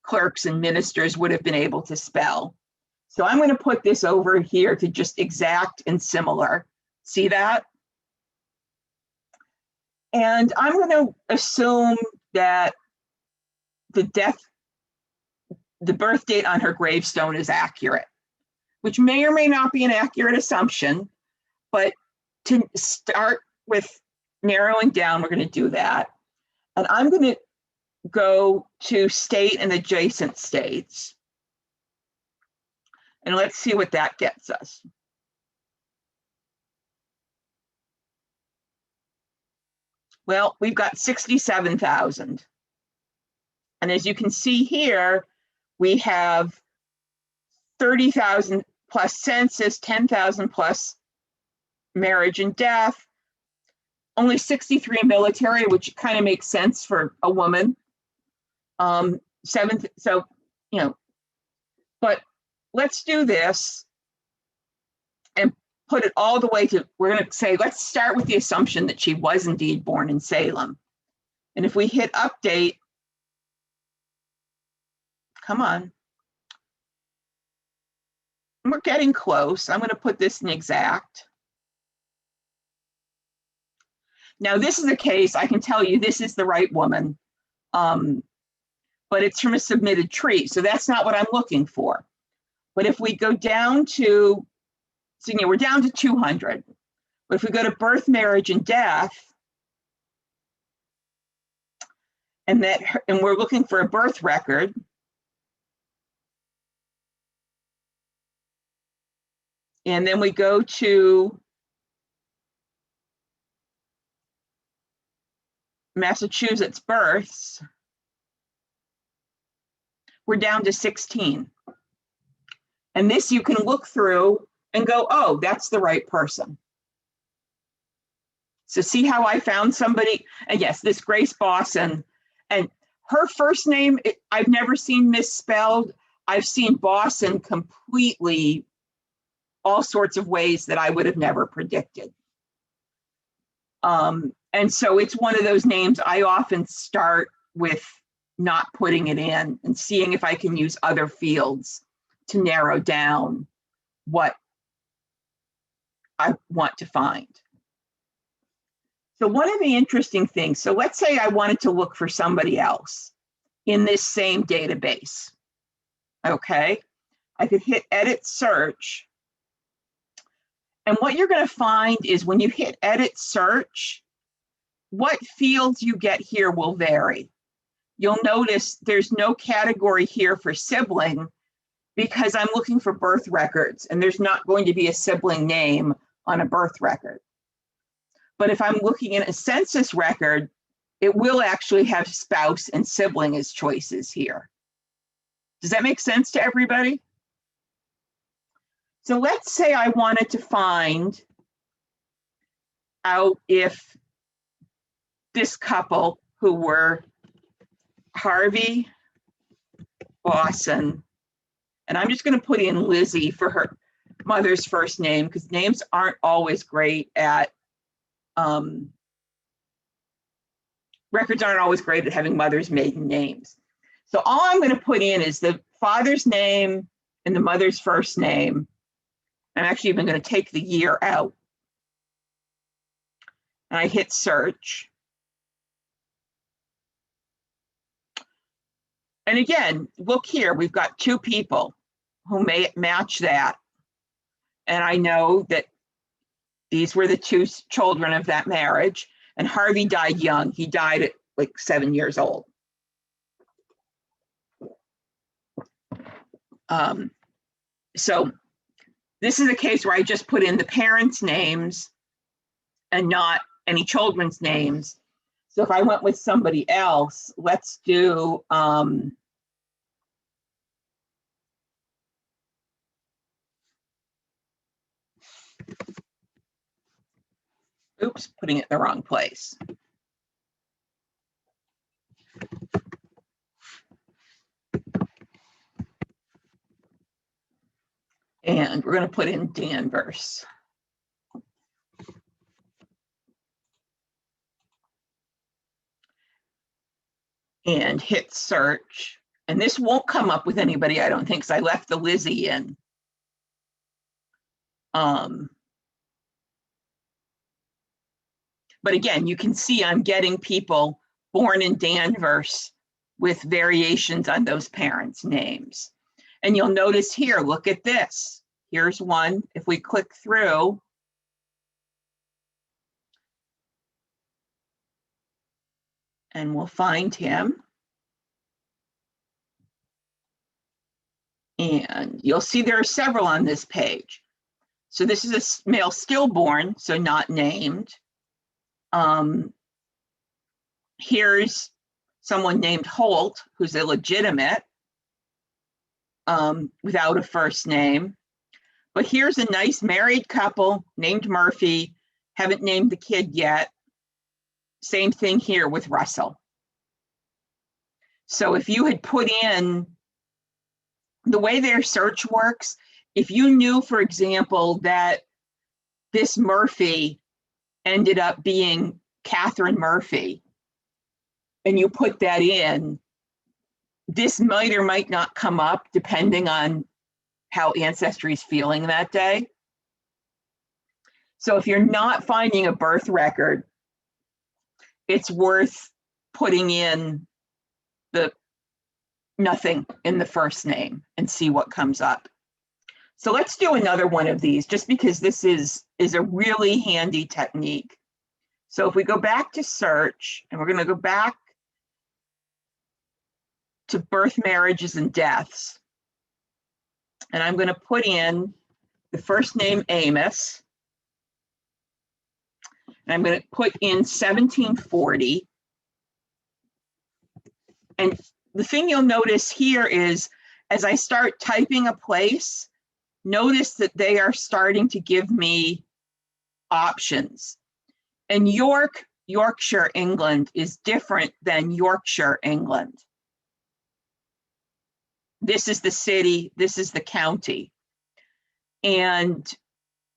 clerks and ministers would have been able to spell. So I'm going to put this over here to just exact and similar. See that? And I'm going to assume that the birth date on her gravestone is accurate, which may or may not be an accurate assumption, but to start with narrowing down, we're going to do that. And I'm going to go to state and adjacent states. And let's see what that gets us. Well, we've got 67,000. And as you can see here, we have 30,000 plus census, 10,000 plus marriage and death, only 63 military, which kind of makes sense for a woman. Seventh, so, you know, but let's do this and put it all the way to, we're going to say, let's start with the assumption that she was indeed born in Salem. And if we hit update, come on. We're getting close. I'm going to put this in exact. Now, this is a case, I can tell you this is the right woman, but it's from a submitted tree. So that's not what I'm looking for. But if we go down to, so you know, we're down to 200. But if we go to birth, marriage, and death, and we're looking for a birth record, and then we go to Massachusetts births, we're down to 16. And this you can look through and go, oh, that's the right person. So see how I found somebody? And yes, this Grace Bosson, and her first name, I've never seen misspelled. I've seen Bosson completely all sorts of ways that I would have never predicted. And so it's one of those names I often start with not putting it in and seeing if I can use other fields to narrow down what I want to find. So one of the interesting things, so let's say I wanted to look for somebody else in this same database, okay? I could hit edit search. And what you're going to find is when you hit edit search, what fields you get here will vary. You'll notice there's no category here for sibling because I'm looking for birth records and there's not going to be a sibling name on a birth record. But if I'm looking in a census record, it will actually have spouse and sibling as choices here. Does that make sense to everybody? So let's say I wanted to find out if this couple who were Harvey Bosson, and I'm just going to put in Lizzie for her mother's first name because names aren't always great at, records aren't always great at having mothers' maiden names. So all I'm going to put in is the father's name and the mother's first name. I'm actually even going to take the year out. And I hit search. And again, look here, we've got two people who may match that. And I know that these were the two children of that marriage. And Harvey died young. He died at like 7 years old. So this is a case where I just put in the parents' names and not any children's names. So if I went with somebody else, let's do, oops, putting it in the wrong place. And we're going to put in Danvers. And hit search. And this won't come up with anybody, I don't think, because I left the Lizzie in. But again, you can see I'm getting people born in Danvers with variations on those parents' names. And you'll notice here, look at this. Here's one. If we click through, and we'll find him. And you'll see there are several on this page. So this is a male stillborn, so not named. Here's someone named Holt, who's illegitimate, without a first name. But here's a nice married couple named Murphy, haven't named the kid yet. Same thing here with Russell. So if you had put in, the way their search works, if you knew, for example, that this Murphy ended up being Catherine Murphy, and you put that in, this might or might not come up depending on how Ancestry is feeling that day. So if you're not finding a birth record, it's worth putting in the nothing in the first name and see what comes up. So let's do another one of these, just because this is a really handy technique. So if we go back to search, and we're going to go back to birth, marriages, and deaths, and I'm going to put in the first name Amos, and I'm going to put in 1740. And the thing you'll notice here is, as I start typing a place, notice that they are starting to give me options. And Yorkshire, England is different than Yorkshire, England. This is the city, this is the county. And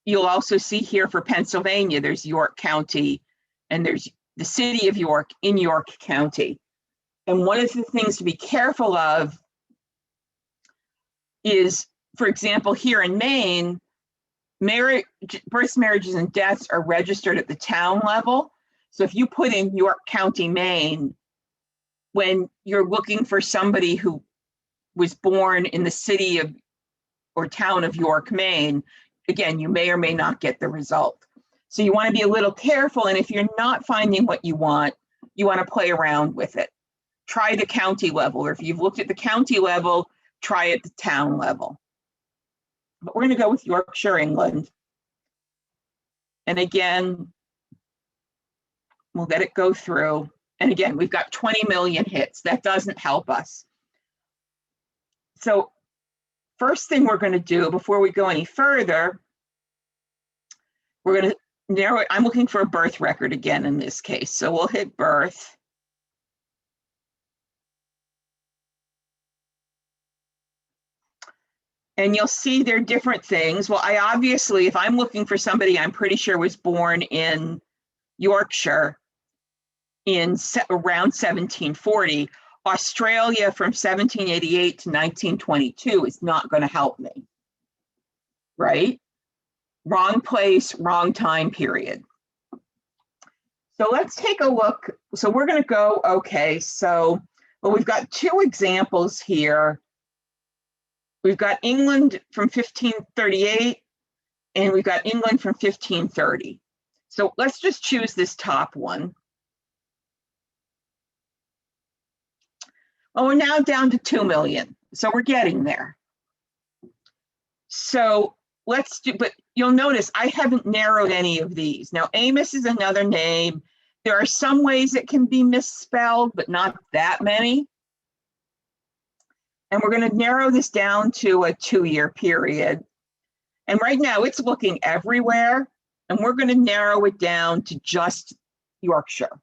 you'll also see here for Pennsylvania, there's York County, and there's the city of York in York County. And one of the things to be careful of is, for example, here in Maine, births, marriages, and deaths are registered at the town level. So if you put in York County, Maine, when you're looking for somebody who was born in the city of or town of York, Maine, again, you may or may not get the result. So you want to be a little careful, and if you're not finding what you want to play around with it. Try the county level, or if you've looked at the county level, try at the town level. But we're going to go with Yorkshire, England. And again, we'll let it go through. And again, we've got 20 million hits. That doesn't help us. So first thing we're going to do before we go any further, we're going to narrow it. I'm looking for a birth record again in this case. So we'll hit birth. And you'll see there are different things. Well, I obviously, if I'm looking for somebody I'm pretty sure was born in Yorkshire in around 1740, Australia from 1788 to 1922 is not going to help me, right? Wrong place, wrong time period. So let's take a look. So we're going to go, okay, so well, we've got two examples here. We've got England from 1538, and we've got England from 1530. So let's just choose this top one. Well, we're now down to 2 million, so we're getting there. So let's do, but you'll notice I haven't narrowed any of these. Now, Amos is another name. There are some ways it can be misspelled, but not that many. And we're going to narrow this down to a 2-year period. And right now it's looking everywhere, and we're going to narrow it down to just Yorkshire.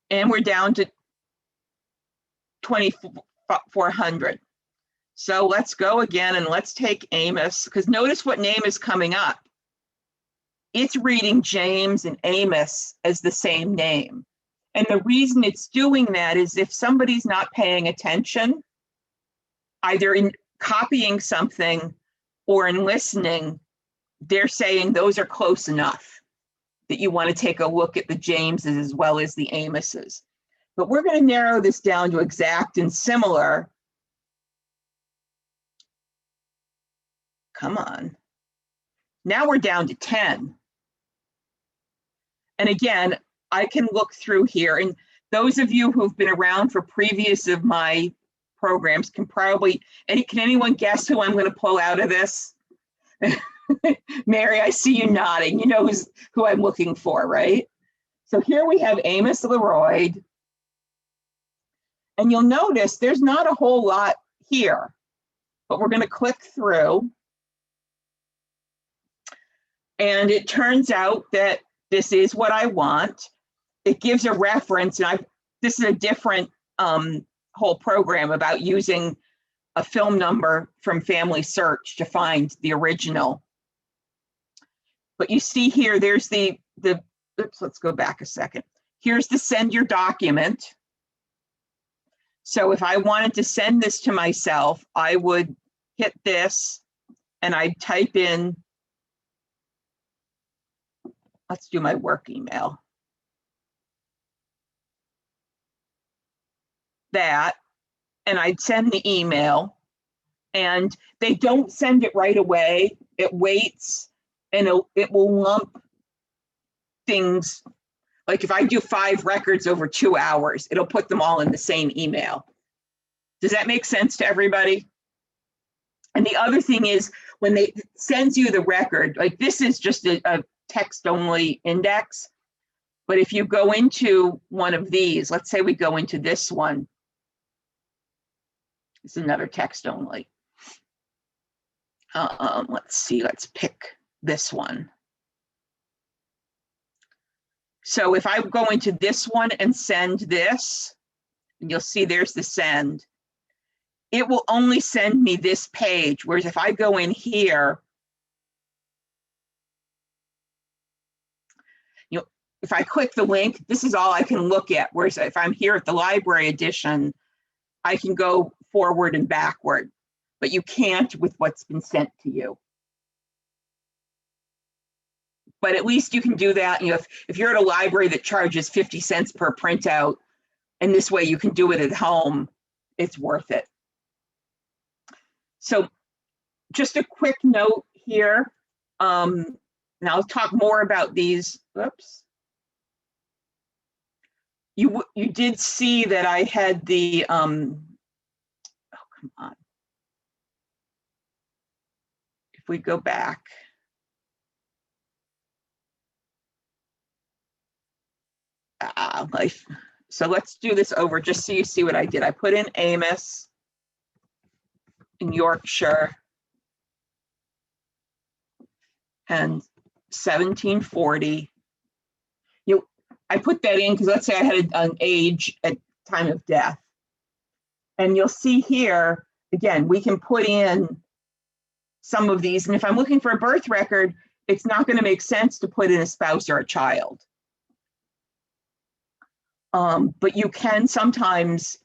And we're down to 2,400. So let's go again, and let's take Amos, because notice what name is coming up. It's reading James and Amos as the same name. And the reason it's doing that is if somebody's not paying attention, either in copying something or in listening, they're saying those are close enough that you want to take a look at the Jameses as well as the Amoses. But we're going to narrow this down to exact and similar. Come on. Now we're down to 10. And again, I can look through here, and those of you who've been around for previous of my programs can probably, can anyone guess who I'm going to pull out of this? Mary, I see you nodding. You know who I'm looking for, right? So here we have Amos Leroyd, and you'll notice there's not a whole lot here, but we're going to click through. And it turns out that this is what I want. It gives a reference, and this is a different whole program about using a film number from Family Search to find the original. But you see here, there's the oops, let's go back a second. Here's the send your document. So if I wanted to send this to myself, I would hit this and I'd type in, let's do my work email. That, and I'd send the email, and they don't send it right away. It waits, and it will lump things. Like if I do 5 records over 2 hours, it'll put them all in the same email. Does that make sense to everybody? And the other thing is, when they sends you the record, like this is just a text-only index, but if you go into one of these, let's say we go into this one, it's another text-only. Let's see, let's pick this one. So if I go into this one and send this, and you'll see there's the send, it will only send me this page. Whereas if I go in here, if I click the link, this is all I can look at. Whereas if I'm here at the library edition, I can go forward and backward, but you can't with what's been sent to you. But at least you can do that. If you're at a library that charges 50 cents per printout, and this way you can do it at home, it's worth it. So just a quick note here, and I'll talk more about these. Whoops. You did see that I had the, oh, come on. If we go back. So let's do this over just so you see what I did. I put in Amos in Yorkshire and 1740. I put that in because let's say I had an age at time of death. And you'll see here, again, we can put in some of these. And if I'm looking for a birth record, it's not going to make sense to put in a spouse or a child. But you can sometimes,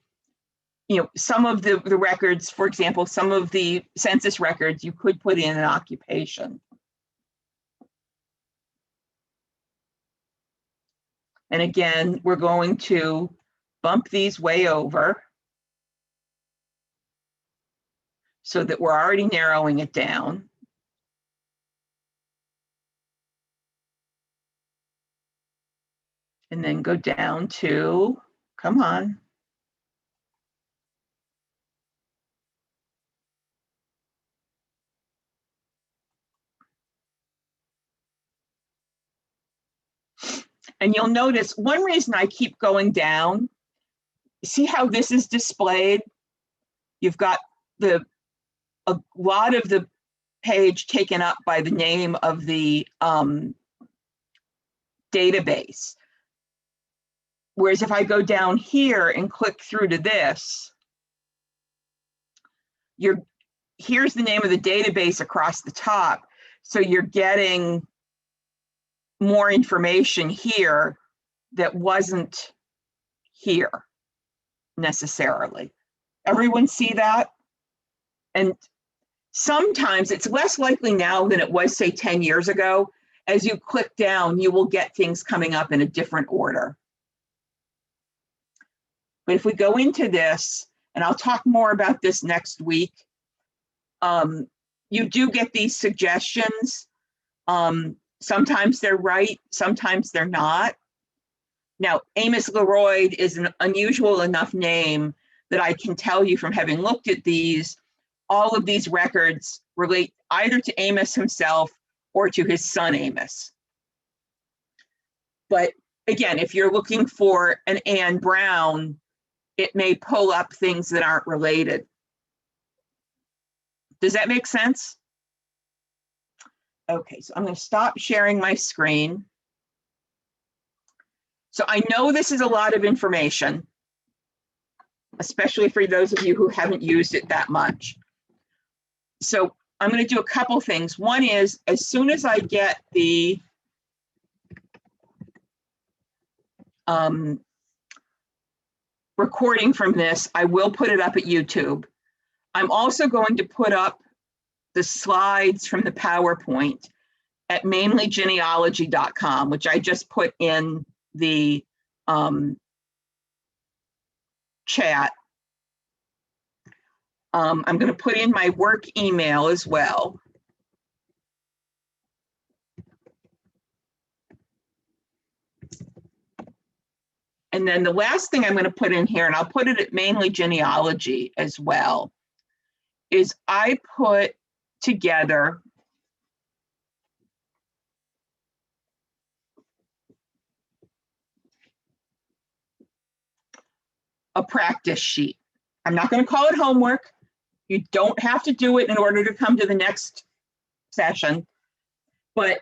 some of the records, for example, some of the census records, you could put in an occupation. And again, we're going to bump these way over so that we're already narrowing it down. And then go down to, come on. And you'll notice one reason I keep going down, see how this is displayed? You've got a lot of the page taken up by the name of the database. Whereas if I go down here and click through to this, here's the name of the database across the top. So you're getting more information here that wasn't here necessarily. Everyone see that? And sometimes it's less likely now than it was, say, 10 years ago. As you click down, you will get things coming up in a different order. But if we go into this, and I'll talk more about this next week, you do get these suggestions. Sometimes they're right, sometimes they're not. Now, Amos Leroy is an unusual enough name that I can tell you from having looked at these, all of these records relate either to Amos himself or to his son Amos. But again, if you're looking for an Anne Brown, it may pull up things that aren't related. Does that make sense? Okay, so I'm going to stop sharing my screen. So I know this is a lot of information, especially for those of you who haven't used it that much. So I'm going to do a couple things. One is, as soon as I get the recording from this, I will put it up at YouTube. I'm also going to put up the slides from the PowerPoint at mainlygenealogy.com, which I just put in the chat. I'm going to put in my work email as well. And then the last thing I'm going to put in here, and I'll put it at Mainly Genealogy as well, is I put together a practice sheet. I'm not going to call it homework. You don't have to do it in order to come to the next session, but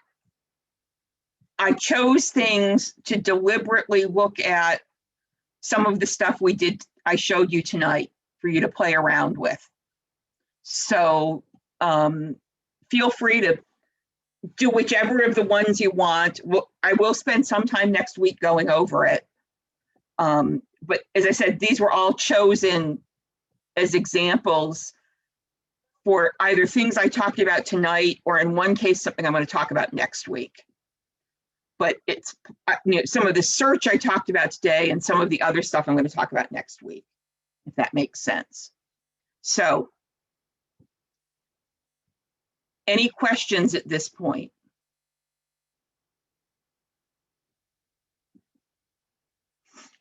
I chose things to deliberately look at some of the stuff I showed you tonight for you to play around with. So feel free to do whichever of the ones you want. I will spend some time next week going over it. But as I said, these were all chosen as examples for either things I talked about tonight, or in one case, something I'm going to talk about next week. But it's some of the search I talked about today and some of the other stuff I'm going to talk about next week, if that makes sense. So any questions at this point?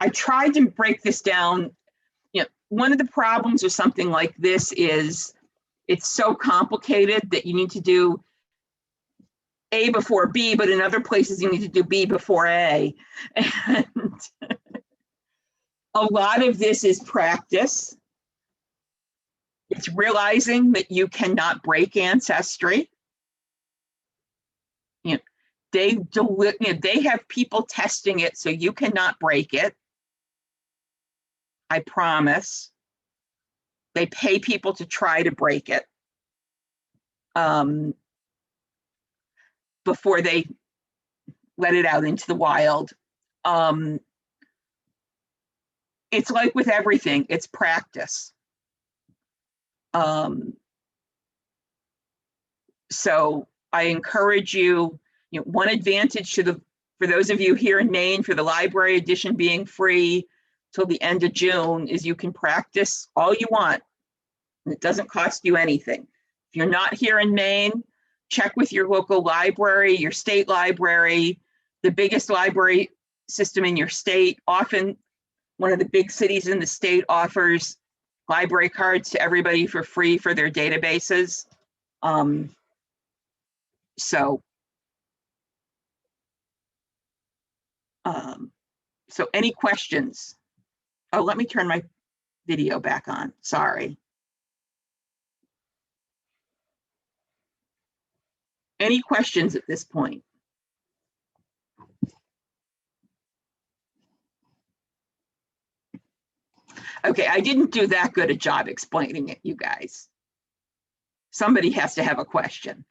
I tried to break this down. One of the problems with something like this is it's so complicated that you need to do A before B, but in other places you need to do B before A. And a lot of this is practice. It's realizing that you cannot break Ancestry. They have people testing it, so you cannot break it. I promise. They pay people to try to break it before they let it out into the wild. It's like with everything, it's practice. So I encourage you, one advantage for those of you here in Maine, for the library edition being free till the end of June, is you can practice all you want. And it doesn't cost you anything. If you're not here in Maine, check with your local library, your state library, the biggest library system in your state. Often one of the big cities in the state offers library cards to everybody for free for their databases. So any questions? Oh, let me turn my video back on. Sorry. Any questions at this point? Okay, I didn't do that good a job explaining it, you guys. Somebody has to have a question.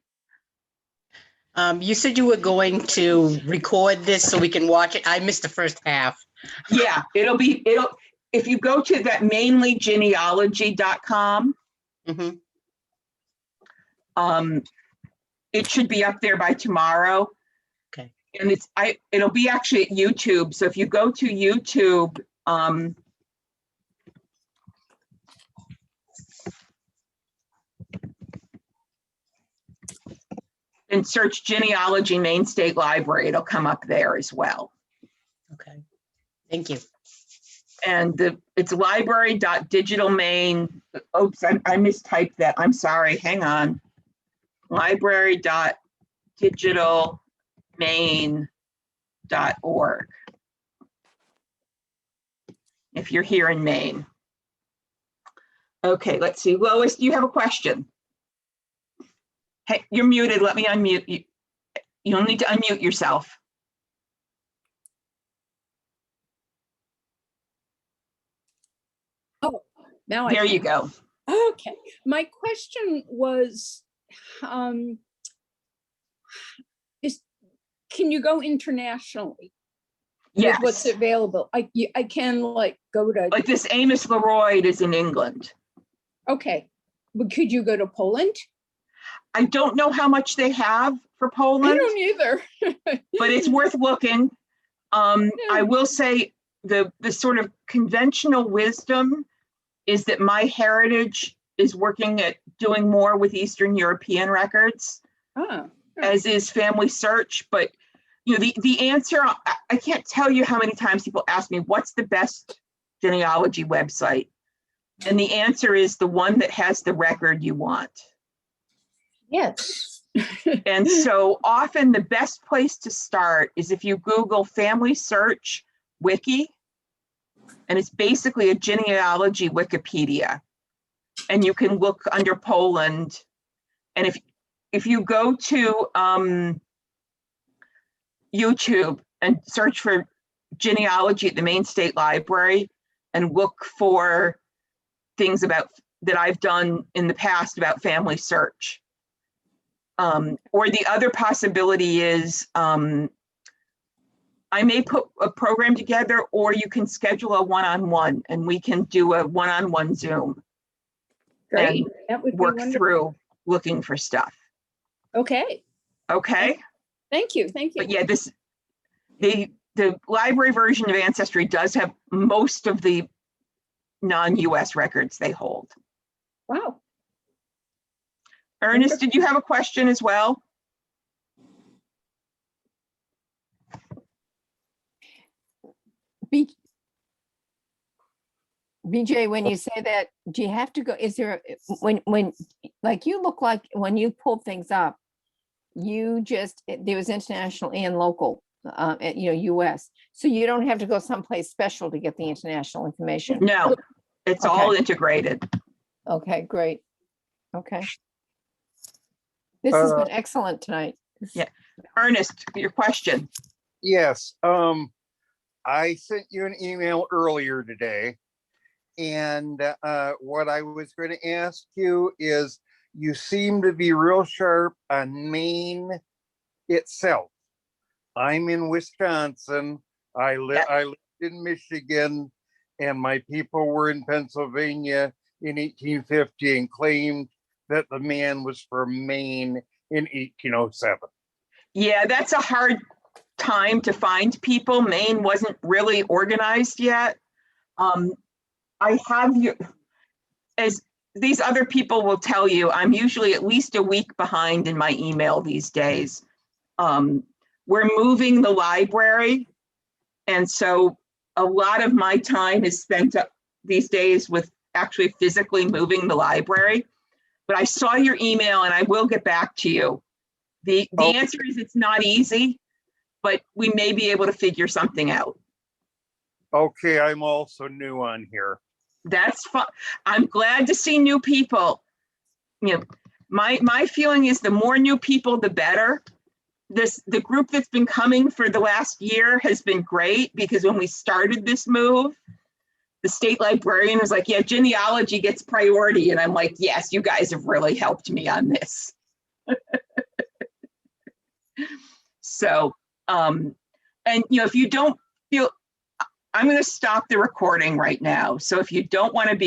You said you were going to record this so we can watch it. I missed the first half. Yeah, if you go to that mainlygenealogy.com, it should be up there by tomorrow. Okay. And it'll be actually at YouTube. So if you go to YouTube, and search Genealogy Maine State Library, it'll come up there as well. Okay, thank you. And it's library.digitalmaine. Oops, I mistyped that. I'm sorry, hang on. Library.digitalmaine.org. If you're here in Maine. Okay, let's see. Lois, do you have a question? Hey, you're muted. Let me unmute you. You'll need to unmute yourself. Oh, now There you go. Okay. My question was, can you go internationally with what's Yes. available? I can like go to, Like this Amos Leroy is in England. okay, but could you go to Poland? I don't know how much they have for I Poland, don't either. but it's worth looking. I will say the sort of conventional wisdom is that MyHeritage is working at doing more with Eastern European records, as is Family Search. But you know, the answer, I can't tell you how many times people ask me, what's the best genealogy website? And the answer is the one that has the record you want. Yes. And so often the best place to start is if you Google Family Search Wiki, and it's basically a genealogy Wikipedia. And you can look under Poland. And if you go to YouTube and search for genealogy at the Maine State Library and look for things about that I've done in the past about Family Search. Or the other possibility is I may put a program together, or you can schedule a one-on-one and we can do a one-on-one Zoom. Great. And That would work be wonderful. through looking for stuff. Okay. Okay. Thank you. Thank you. But yeah, the library version of Ancestry does have most of the non-US records they hold. Wow. Ernest, did you have a question as well? BJ, when you say that, do you have to go, is there, when, like you look like, when you pull things up, you just, there was international and local, US. So you don't have to go someplace special to get the international information. No, it's all integrated. Okay, great. Okay. This has been excellent tonight. Yeah. Ernest, your question. Yes. I sent you an email earlier today. And what I was going to ask you is, you seem to be real sharp on Maine itself. I'm in Wisconsin. I lived in Michigan, and my people were in Pennsylvania in 1850 and claimed that the man was from Maine in 1807. Yeah, that's a hard time to find people. Maine wasn't really organized yet. I have you, as these other people will tell you, I'm usually at least a week behind in my email these days. We're moving the library. And so a lot of my time is spent these days with actually physically moving the library. But I saw your email and I will get back to you. The answer is it's not easy, but we may be able to figure something out. Okay, I'm also new on here. That's fun. I'm glad to see new people. You know, my feeling is the more new people, the better. The group that's been coming for the last year has been great, because when we started this move, the state librarian was like, yeah, genealogy gets priority. And I'm like, yes, you guys have really helped me on this. So, and if you don't feel, I'm going to stop the recording right now. So if you don't want to be